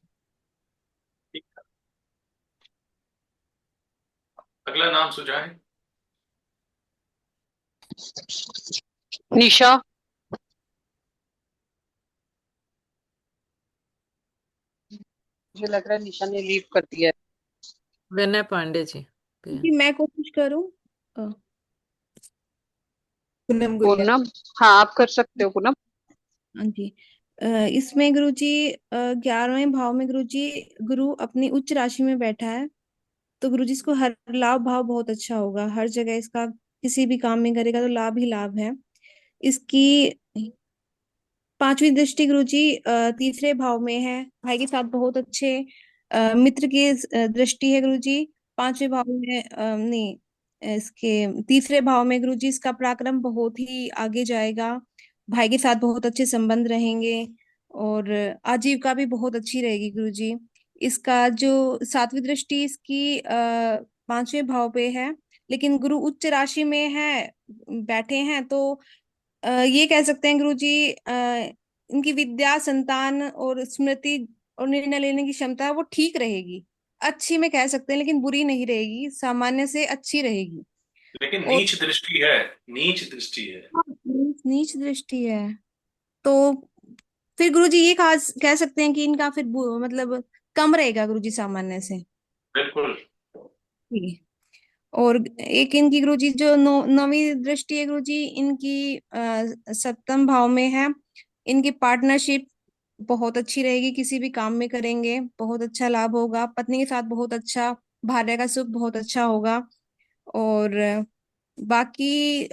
अगला नाम सुझाएं। निशा। मुझे लग रहा है निशा ने लीव कर दिया है। विनय पांडे जी। कि मैं कोशिश करूं। पूनम गुड़िया। पूनम, हाँ आप कर सकते हो पूनम। हाँ जी। इसमें गुरुजी 11वें भाव में गुरुजी गुरु अपनी उच्च राशि में बैठा है, तो गुरुजी इसको हर लाभ भाव बहुत अच्छा होगा, हर जगह इसका किसी भी काम में करेगा तो लाभ ही लाभ है। इसकी पांचवी दृष्टि गुरुजी तीसरे भाव में है, भाई के साथ बहुत अच्छे मित्र की दृष्टि है गुरुजी। पांचवें भाव में नहीं, इसके तीसरे भाव में गुरुजी इसका पराक्रम बहुत ही आगे जाएगा, भाई के साथ बहुत अच्छे संबंध रहेंगे और आजीविका भी बहुत अच्छी रहेगी गुरुजी। इसका जो सातवीं दृष्टि इसकी पांचवें भाव पे है, लेकिन गुरु उच्च राशि में है बैठे हैं, तो ये कह सकते हैं गुरुजी, इनकी विद्या, संतान और स्मृति और निर्णय लेने की क्षमता वो ठीक रहेगी। अच्छी में कह सकते हैं, लेकिन बुरी नहीं रहेगी, सामान्य से अच्छी रहेगी। लेकिन और नीच दृष्टि है, नीच दृष्टि है। नीच दृष्टि है, तो फिर गुरुजी ये कह सकते हैं कि इनका फिर मतलब कम रहेगा गुरुजी सामान्य से। बिल्कुल। जी। और एक इनकी गुरुजी जो नौवीं दृष्टि है गुरुजी, इनकी सप्तम भाव में है। इनकी पार्टनरशिप बहुत अच्छी रहेगी, किसी भी काम में करेंगे बहुत अच्छा लाभ होगा, पत्नी के साथ बहुत अच्छा, भार्या का सुख बहुत अच्छा होगा। और बाकी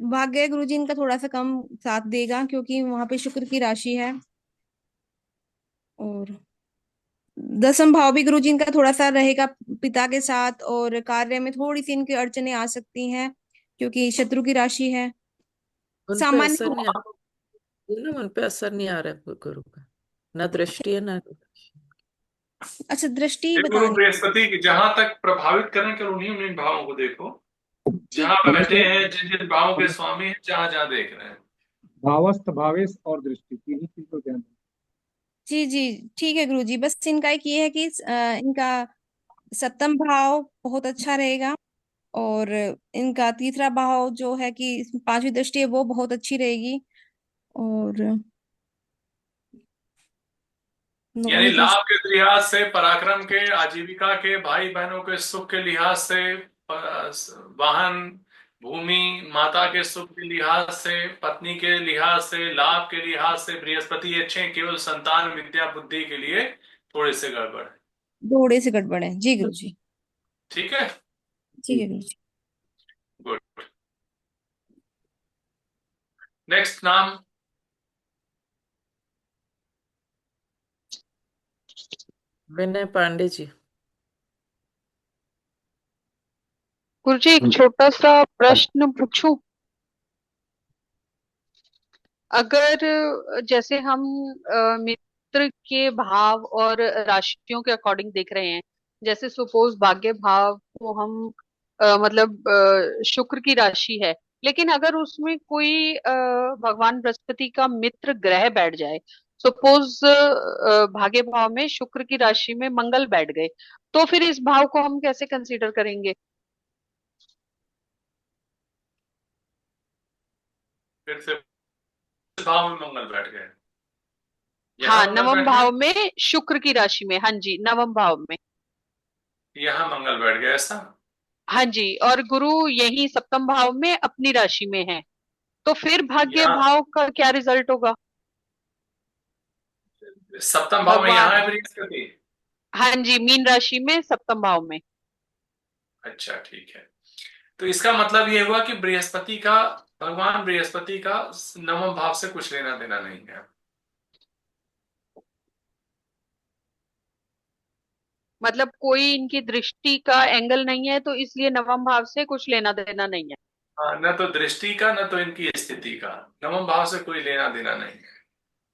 भाग्य गुरुजी इनका थोड़ा सा कम साथ देगा, क्योंकि वहां पे शुक्र की राशि है। और दसम भाव भी गुरुजी इनका थोड़ा सा रहेगा पिता के साथ, और कार्य में थोड़ी सी इनकी अड़चने आ सकती हैं, क्योंकि शत्रु की राशि है। उन पे सामान्य। असर नहीं आ ना, उन पे असर नहीं आ रहा है गुरु का, ना दृष्टि है ना। अच्छा, दृष्टि हे बता गुरु रही। बृहस्पति की जहां तक प्रभावित करें केवल उन्हीं उन्हीं भावों को देखो, ठीक। जहां बैठे हैं, जिन जिन भावों के स्वामी हैं, जहां जहां देख रहे हैं। भावस्थ, भावेश और दृष्टि, तीन चीज को ध्यान दें। जी जी, ठीक है गुरुजी। बस इनका एक ये है कि इनका सप्तम भाव बहुत अच्छा रहेगा, और इनका तीसरा भाव जो है कि पांचवी दृष्टि है वो बहुत अच्छी रहेगी। और यानी नौवीं लाभ दृष्टि। के लिहाज से, पराक्रम के, आजीविका के, भाई बहनों के सुख के लिहाज से, वाहन, भूमि, माता के सुख के लिहाज से, पत्नी के लिहाज से, लाभ के लिहाज से बृहस्पति अच्छे हैं। केवल संतान, विद्या, बुद्धि के लिए थोड़े से गड़बड़ है। दोड़े से गड़बड़ है जी गुरुजी। ठीक है, ठीक है गुरुजी। गुड। नेक्स्ट नाम। विनय पांडे जी। गुरुजी एक छोटा सा प्रश्न पूछूं? अगर जैसे हम मित्र के भाव और राशियों के अकॉर्डिंग देख रहे हैं, जैसे सपोज भाग्य भाव को हम मतलब शुक्र की राशि है, लेकिन अगर उसमें कोई भगवान बृहस्पति का मित्र ग्रह बैठ जाए, सपोज भाग्य भाव में शुक्र की राशि में मंगल बैठ गए, तो फिर इस भाव को हम कैसे कंसीडर करेंगे? फिर से भाव में मंगल बैठ गए, हाँ, यहाँ मंगल नवम बैठ गए, भाव में शुक्र की राशि में, हाँ जी, नवम भाव में। यहाँ मंगल बैठ गया, ऐसा? हाँ जी, और गुरु यही सप्तम भाव में अपनी राशि में है, तो फिर भाग्य यहाँ भाव का क्या रिजल्ट होगा? सप्तम भाव में यहाँ भगवान। है बृहस्पति। हाँ जी, मीन राशि में सप्तम भाव में। अच्छा, ठीक है। तो इसका मतलब ये हुआ कि बृहस्पति का, भगवान बृहस्पति का नवम भाव से कुछ लेना देना नहीं है। मतलब कोई इनकी दृष्टि का एंगल नहीं है, तो इसलिए नवम भाव से कुछ लेना देना नहीं है। हाँ, न तो दृष्टि का, न तो इनकी स्थिति का, नवम भाव से कोई लेना देना नहीं है।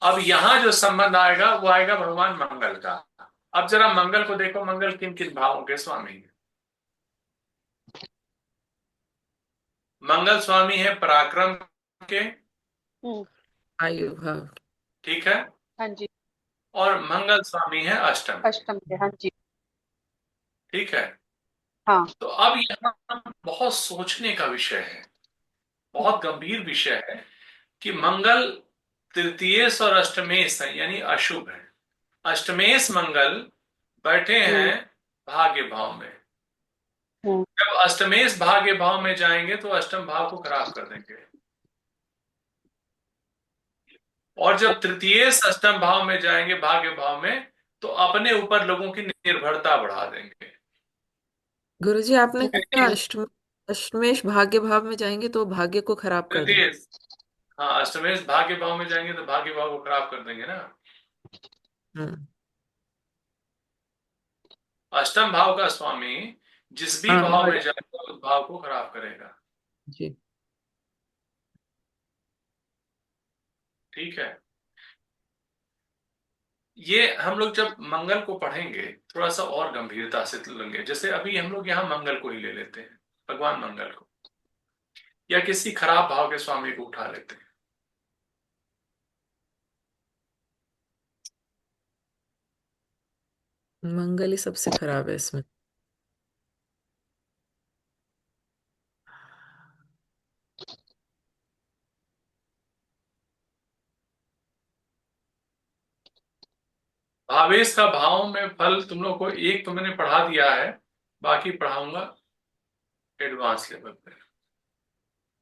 अब यहाँ जो संबंध आएगा वो आएगा भगवान मंगल का। अब जरा मंगल को देखो, मंगल किन किन भावों के स्वामी है। मंगल स्वामी है पराक्रम के, आयु भाव। ठीक है, हाँ जी। और मंगल स्वामी है अष्टम के, अष्टम के, हाँ जी। ठीक है। हाँ। तो अब यहाँ बहुत सोचने का विषय है, बहुत गंभीर विषय है कि मंगल तृतीयेश और अष्टमेश है, यानी अशुभ है। अष्टमेश मंगल बैठे हैं भाग्य भाव में। जब अष्टमेश भाग्य भाव में जाएंगे तो अष्टम भाव को खराब कर देंगे, और जब तृतीयेश अष्टम भाव में जाएंगे भाग्य भाव में, तो अपने ऊपर लोगों की निर्भरता बढ़ा देंगे। गुरुजी आपने कहा अष्टमेश भाग्य भाव में जाएंगे तो भाग्य को खराब कर देंगे। तृतीयेश, हाँ, अष्टमेश भाग्य भाव में जाएंगे तो भाग्य भाव को खराब कर देंगे ना। हम्म। अष्टम भाव का स्वामी जिस भी हाँ भाव में जाएगा उस भाव को खराब करेगा, जी। ठीक है। ये हम लोग जब मंगल को पढ़ेंगे थोड़ा सा और गंभीरता से लेंगे। जैसे अभी हम लोग यहाँ मंगल को ही ले लेते हैं, भगवान मंगल को। या किसी खराब भाव के स्वामी को उठा लेते हैं? मंगल ही सबसे खराब है इसमें। भावेश का भाव में फल तुम लोग को एक तो मैंने पढ़ा दिया है, बाकी पढ़ाऊंगा एडवांस लेवल पे।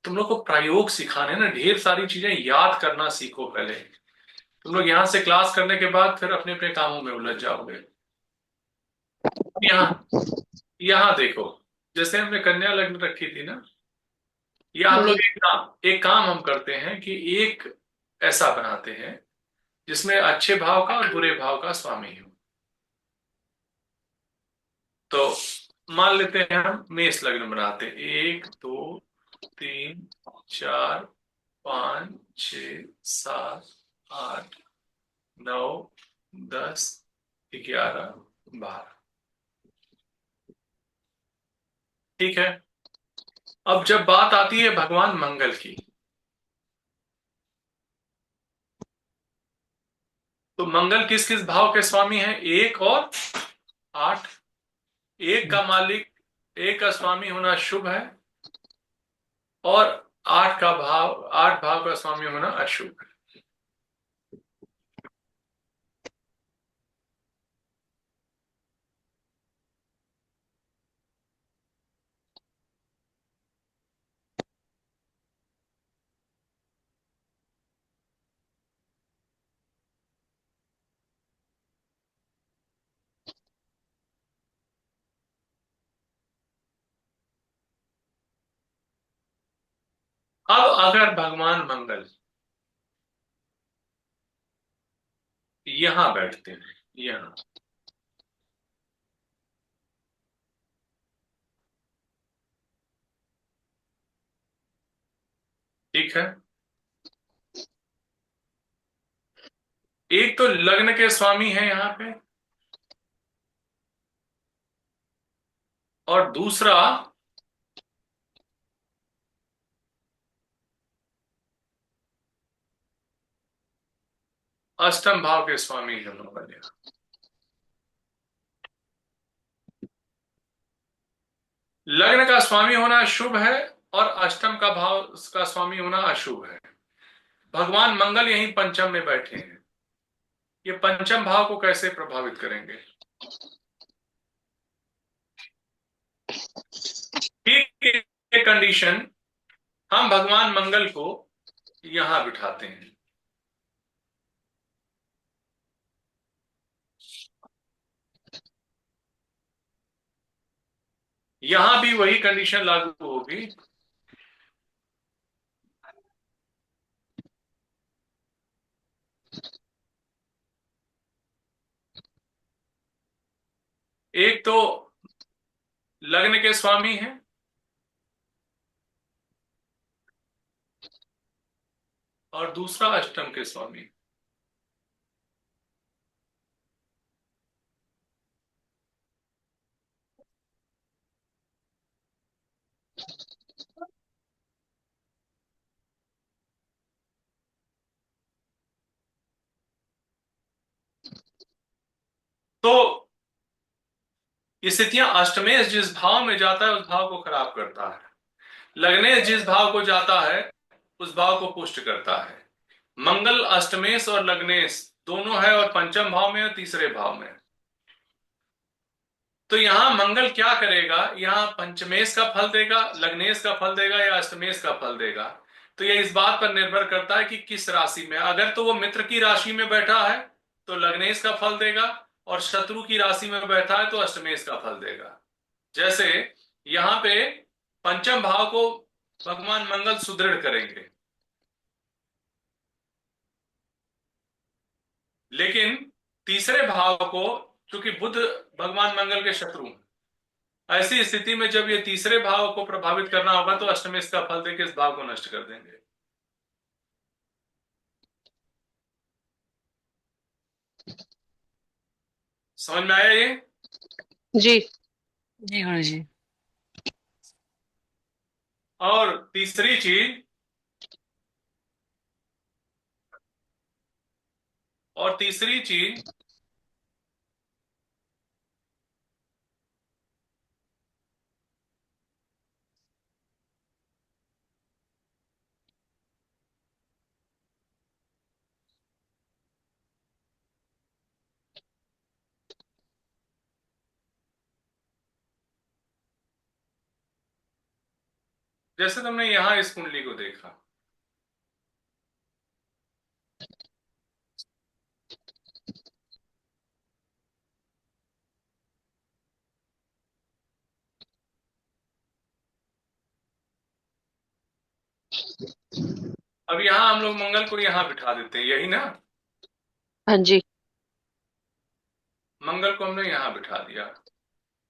तुम लोग को प्रयोग सिखाने ना, ढेर सारी चीजें याद करना सीखो पहले। तुम लोग यहाँ से क्लास करने के बाद फिर अपने अपने कामों में उलझ जाओगे। यहाँ यहाँ देखो, जैसे हमने कन्या लग्न रखी थी ना, या हम लोग जी एक काम हम करते हैं कि एक ऐसा बनाते हैं जिसमें अच्छे भाव का और बुरे भाव का स्वामी हो। तो मान लेते हैं हम मेष लग्न बनाते हैं, 1 2 3 4 5 6 7 8 9 10 11 12। ठीक है। अब जब बात आती है भगवान मंगल की, तो मंगल किस किस भाव के स्वामी हैं? 1 और 8। एक का मालिक, एक का स्वामी होना शुभ है, और 8 भाव का स्वामी होना अशुभ है। अब अगर भगवान मंगल यहां बैठते हैं, यहां, ठीक है, एक तो लग्न के स्वामी है यहां पे, और दूसरा अष्टम भाव के स्वामी है मंगल यहाँ। लग्न का स्वामी होना शुभ है और अष्टम का भाव का स्वामी होना अशुभ है। भगवान मंगल यहीं पंचम में बैठे हैं, ये पंचम भाव को कैसे प्रभावित करेंगे? ठीक, ये कंडीशन हम भगवान मंगल को यहां बिठाते हैं। यहां भी वही कंडीशन लागू होगी। एक तो लग्न के स्वामी हैं, और दूसरा अष्टम के स्वामी। तो स्थितियां, अष्टमेश जिस भाव में जाता है उस भाव को खराब करता है, लग्नेश जिस भाव को जाता है उस भाव को पुष्ट करता है। मंगल अष्टमेश और लग्नेश दोनों है, और पंचम भाव में और तीसरे भाव में। तो यहां मंगल क्या करेगा? यहां पंचमेश का फल देगा, लग्नेश का फल देगा, या अष्टमेश का फल देगा? तो यह इस बात पर निर्भर करता है कि किस राशि में। अगर तो वो मित्र की राशि में बैठा है तो लग्नेश का फल देगा, और शत्रु की राशि में बैठा है तो अष्टमेश का फल देगा। जैसे यहां पे पंचम भाव को भगवान मंगल सुदृढ़ करेंगे, लेकिन तीसरे भाव को, क्योंकि बुध भगवान मंगल के शत्रु हैं, ऐसी स्थिति में जब ये तीसरे भाव को प्रभावित करना होगा तो अष्टमेश का फल देकर इस भाव को नष्ट कर देंगे। समझ में आया ये? जी जी गुरु जी। और तीसरी चीज और तीसरी चीज जैसे तुमने यहां इस कुंडली को देखा, अब यहां हम लोग मंगल को यहां बिठा देते हैं, यही ना। हाँ जी। मंगल को हमने यहां बिठा दिया।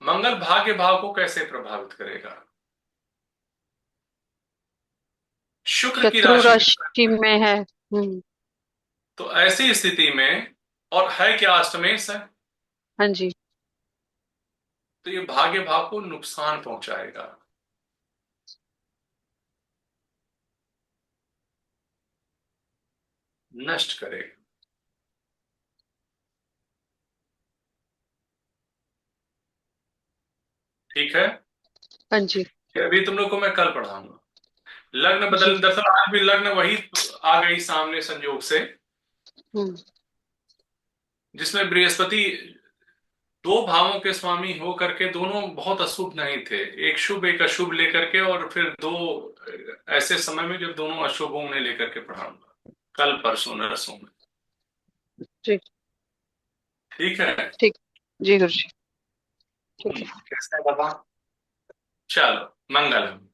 मंगल भाग्य भाव को कैसे प्रभावित करेगा? शुक्र की शत्रु राशि राशि में है। तो ऐसी स्थिति में, और है क्या, अष्टमेश है, हाँ जी। तो ये भाग्य भाव को नुकसान पहुंचाएगा, नष्ट करेगा। ठीक है, हाँ जी। अभी तुम लोग को मैं कल पढ़ाऊंगा। लग्न जी। बदल, दरअसल आज भी लग्न वही आ गई सामने संयोग से, जिसमें बृहस्पति दो भावों के स्वामी हो करके दोनों बहुत अशुभ नहीं थे, एक शुभ एक अशुभ लेकर के, और फिर दो ऐसे समय में जब दोनों अशुभ हों उन्हें लेकर के पढ़ाऊंगा कल परसों नरसों में। जी। ठीक है। ठीक। जी गुरु जी। ठीक है। कैसे बाबा, चलो मंगल।